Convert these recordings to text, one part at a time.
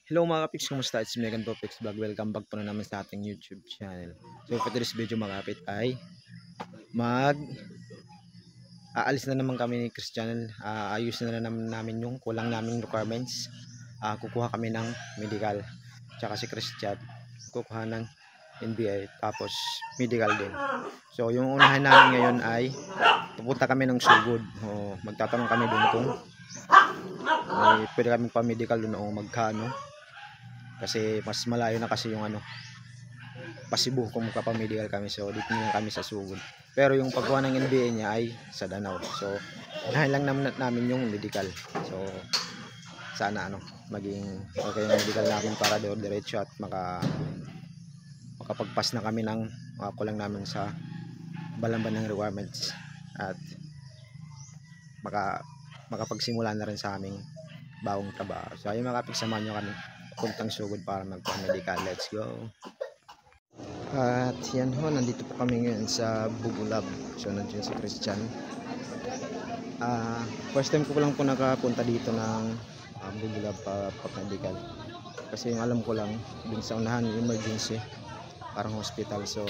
Hello mga kapiks, kumusta? It's Megan Topics Vlog. Welcome back po na naman sa ating YouTube channel. So for today's video mga kapit ay aalis na naman kami ni Christian. Ayos na namin yung kulang naming requirements. Kukuha kami ng medical. Tsaka si Christian kukuha ng NBI tapos medical din. So yung unahan namin ngayon ay pupunta kami ng Sugod. Magtatanong kami doon kung pwede kami pa medical doon o magkano. Kasi mas malayo na kasi yung Pasibu kung magpapamedical kami. So dito na kami sa Sugod. Pero yung pagkuha ng NBA niya ay sa Danao. So unahin lang namin yung medical. So sana maging okay yung medical namin para diretso at makapagpas na kami ng kulang namin sa balamban ng requirements at makapagsimula na rin sa aming bagong trabaho. So ayun mga kapig, samahan nyo kami puntang Sugod para magpa-medical. Let's go. At yan ho, nandito po kami ngayon sa Bugulab. So nandiyan si Christian. First time ko lang po nakapunta dito ng Bugulab pa-medical. Kasi yung alam ko lang dun sa unahan emergency, parang hospital. So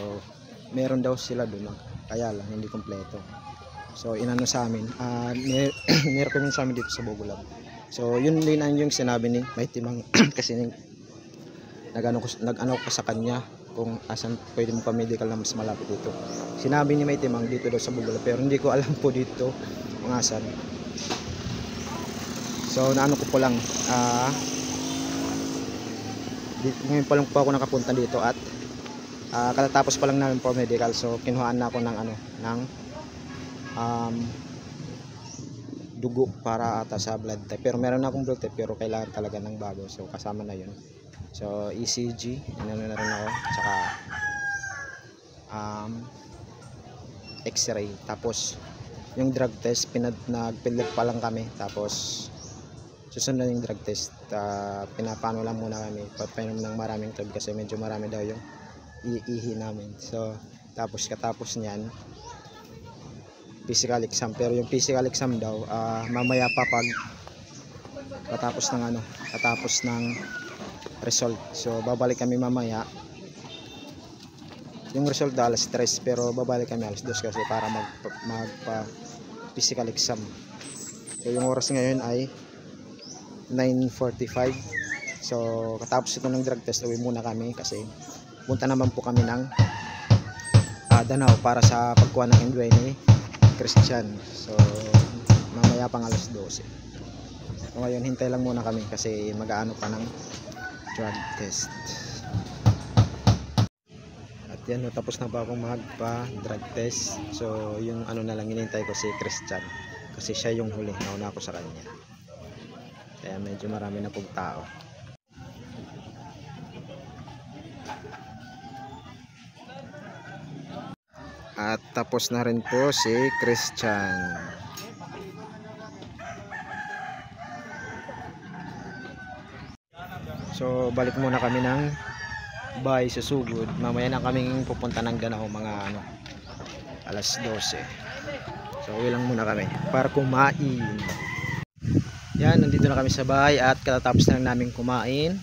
meron daw sila dun, kaya lang hindi kompleto. So inano sa amin, nirecommend sa amin dito sa Bugulab. So yun din yung sinabi ni Mighty Mang kasi nag-ano ko sa kanya kung asan pwede mo pa medical na mas malapit dito. Sinabi ni Mighty Mang dito daw sa Bugulab, pero hindi ko alam po dito kung asan. So naano ko po lang, ngayon pa lang po ako nakapunta dito at katatapos pa lang namin po medical. So kinuhaan na ako ng dugo para ata sa blood type, pero meron na akong blood type pero kailangan talaga ng bago. So kasama na yun. So ECG inano na rin ako, tsaka x-ray, tapos yung drug test nagpilit pa lang kami, tapos susunod na yung drug test. Pinapano lang muna kami, papainom ng maraming tubig kasi medyo marami daw yung iihi namin. So tapos katapos niyan physical exam, pero yung physical exam daw mamaya pa pag katapos ng result. So babalik kami mamaya. Yung result alas 3, pero babalik kami alas 2 kasi para magpa physical exam. So yung oras ngayon ay 9:45. So katapos ito ng drug test, uwi muna kami kasi punta naman po kami ng Danao para sa pagkuha ng NBI ni Christian. So mamaya pang alas 12. So ngayon hintay lang muna kami kasi mag-aano pa ng drug test. At yan, tapos na ba akong magpa-drug test. So yung na lang hinintay ko si Christian kasi siya yung huli, nauna ako sa kanya. Kaya medyo marami na pong tao. At tapos na rin po si Christian. So balik muna kami ng bahay sa Sugod. Mamaya na kaming pupunta ng Danao mga alas 12. So uwi lang muna kami para kumain. Yan, nandito na kami sa bahay at katatapos na lang namin kumain.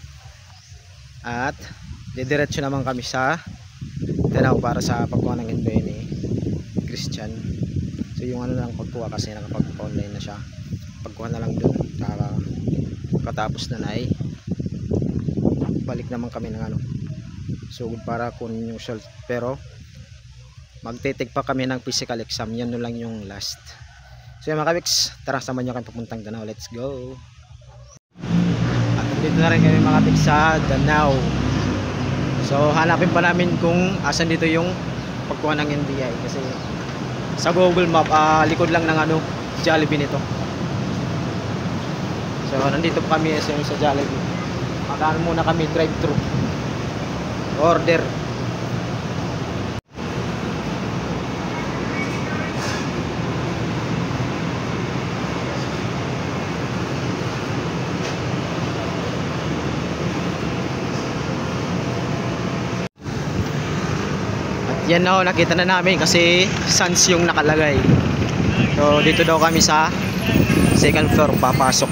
At didiretso naman kami sa Danao para sa pagkuha ng NBI ni Christian. So yung lang pagkuha kasi nakapag-online na siya. Pagkuha na lang doon. Katapos na ay balik naman kami ng Sugod para kunin yung result. Pero magte-take pa kami ng physical exam. Yan lang yung last. So yung mga kabiks, tara samahan nyo kami papuntang Danao. Let's go. At dito na rin kami mga kabiks sa Danao. So hanapin pa namin kung asan dito yung pagkuha ng NBI kasi sa Google Map likod lang ng Jollibee nito. So nandito pa kami sa Jollibee. Makaan muna kami drive-thru. Order. Yan nakita na namin kasi Sans yung nakalagay. So dito daw kami sa second floor papasok.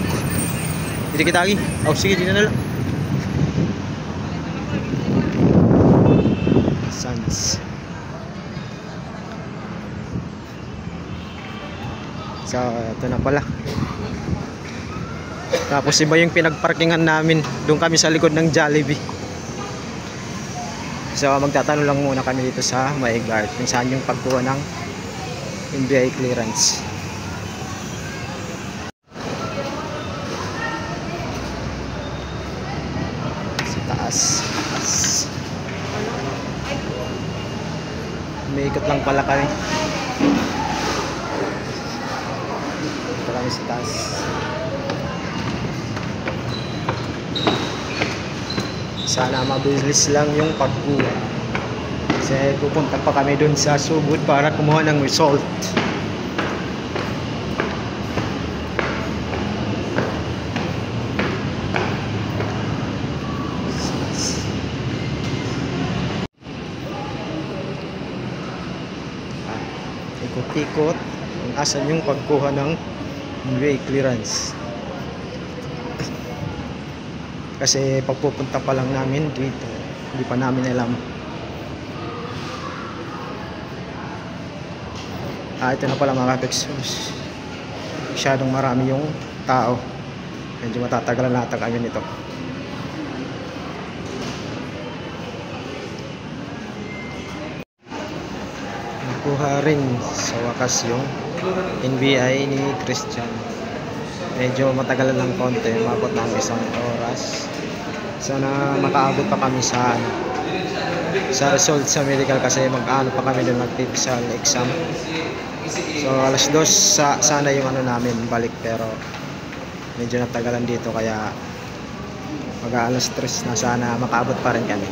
Dito kita lagi. Oh sige, dito na lang. clearance. So ito na pala. Tapos iba yung pinagparkingan namin. Doon kami sa likod ng Jollibee. So magtatanong lang muna kami dito sa Maigard kung saan yung pagkuha ng NBI clearance. Sa taas. May ikot lang pala kami. Dito kami sa taas. Sana mabilis lang yung pagkuha. Kasi pupunta pa kami dun sa Sugod para kumuha ng result. Ikot-ikot kung asan yung pagkuha ng NBI clearance. Kasi pagpupunta pa lang namin dito, hindi pa namin alam. Ito na pala mga kapex. Masyadong marami yung tao. Medyo matatagalan natin kami nito. Nakuha rin sa wakas yung NBI ni Christian. Medyo matagalan ng konti, mabot ng 1 oras. Sana makaabot pa kami sa result sa medical kasi mag-ano pa kami doon, mag-physical exam. So alas 2 sana yung ano namin balik, pero medyo natagalan dito kaya mag-alas 3 na, sana makaabot pa rin kami.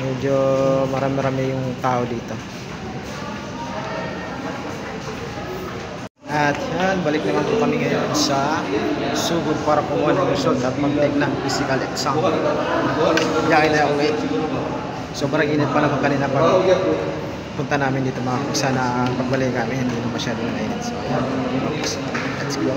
Medyo marami-rami yung tao dito. At yan, balik naman po kami ngayon sa Sugod para kumuha ng result at mag-take ng physical exam. Yakin na uwi. Sobrang init pa naman kanina pag punta namin dito mga kung sana pagbalik kami hindi na masyado na init. So yan, let's go.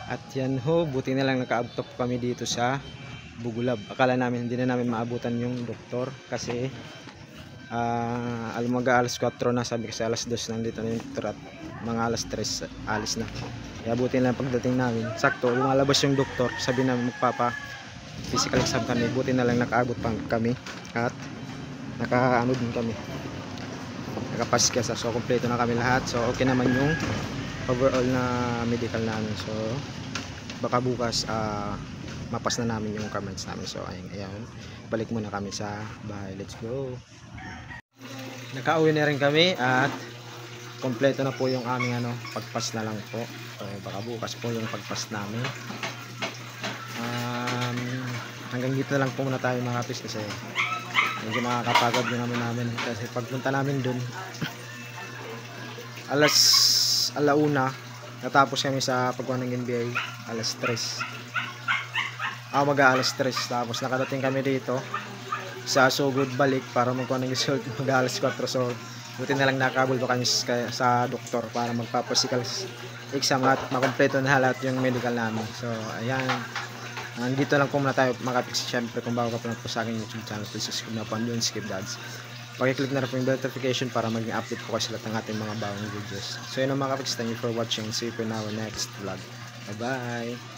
At yan ho, buti na lang naka-abtop kami dito sa Bugulab. Akala namin hindi na namin maabutan yung doktor kasi alas 4 na, sabi kasi alas 2 nandito na yung doktor at mga alas 3 alis na. Kaya buti na lang pagdating namin, sakto lumalabas yung doktor, sabi namin magpapa physical exam kami. Buti na lang nakaabot pa kami at nakaano din kami, nakapas kesa. So kompleto na kami lahat. So okay naman yung overall na medical namin. So baka bukas mapas na namin yung comments namin. So ayan, balik muna kami sa bahay. Let's go. Nakauwi na rin kami at kompleto na po yung aming pagpas na lang po. So baka bukas po yung pagpas namin. Hanggang dito na lang po muna tayo mga kapis kasi medyo nakakapagod din namin kasi pagpunta namin dun alauna, natapos kami sa pagkuha ng NBI alas 3. Mag-alas 3, tapos nakadating kami dito sa Sugod balik para magkuha ng result mag-alas 4. So buti na lang nakabul pa kami sa doktor para magpa-physical exam at makompleto na lahat yung medical namin. So ayan, nandito lang po muna tayo makapix. Syempre kung bago ka pa po sa aking YouTube channel, please subscribe na po and don't skip the ads. Pakiclick na rin po yung notification para maging update po kayo sa lahat ng ating mga bagong videos. So yun ang mga kapix, thank you for watching. See you for now next vlog. Bye bye.